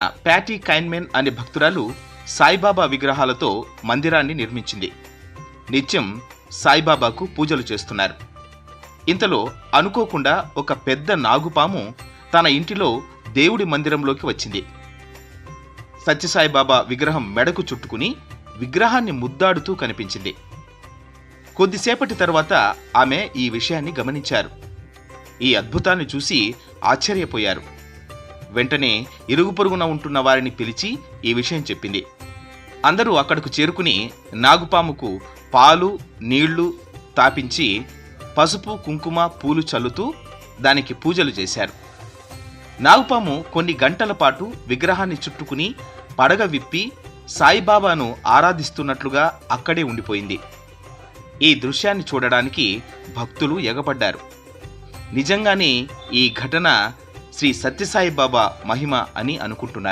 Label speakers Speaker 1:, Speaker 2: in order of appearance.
Speaker 1: Patty కైన్మెన్ అనే భక్తురాలు సాయిబాబా విగ్రహాలతో మందిరాన్ని నిర్మించింది. నిత్యం సాయిబాబాకు పూజలు చేస్తున్నారు. ఇంతలో అనుకోకుండా ఒక పెద్ద నాగుపాము తన ఇంటిలో దేవుడి మందిరంలోకి వచ్చింది. సత్యసాయిబాబా విగ్రహం మెడకు చుట్టుకుని విగ్రహాన్ని ముద్దాడుతూ కనిపించింది. కొద్దిసేపటి తరువాత ఆమె ఈ విషయాన్ని గమనించారు. ఈ అద్భుతాన్ని చూసి ఆశ్చర్యపోయారు. వెంటనే ఇరుగు పొరుగున ఉంటున్న వారిని పిలిచి ఈ విషయం చెప్పింది. అందరూ అక్కడకు చేరుకుని నాగుపాముకు పాలు నీళ్లు తాపించి పసుపు కుంకుమ పూలు చల్లుతూ దానికి పూజలు చేశారు. నాగుపాము కొన్ని గంటల పాటు విగ్రహాన్ని చుట్టుకుని పడగ విప్పి సాయిబాబాను ఆరాధిస్తున్నట్లుగా అక్కడే ఉండిపోయింది. ఈ దృశ్యాన్ని చూడడానికి భక్తులు ఎగబడ్డారు. నిజంగానే ఈ ఘటన శ్రీ సత్యసాయిబాబా మహిమ అని అనుకుంటున్నారు.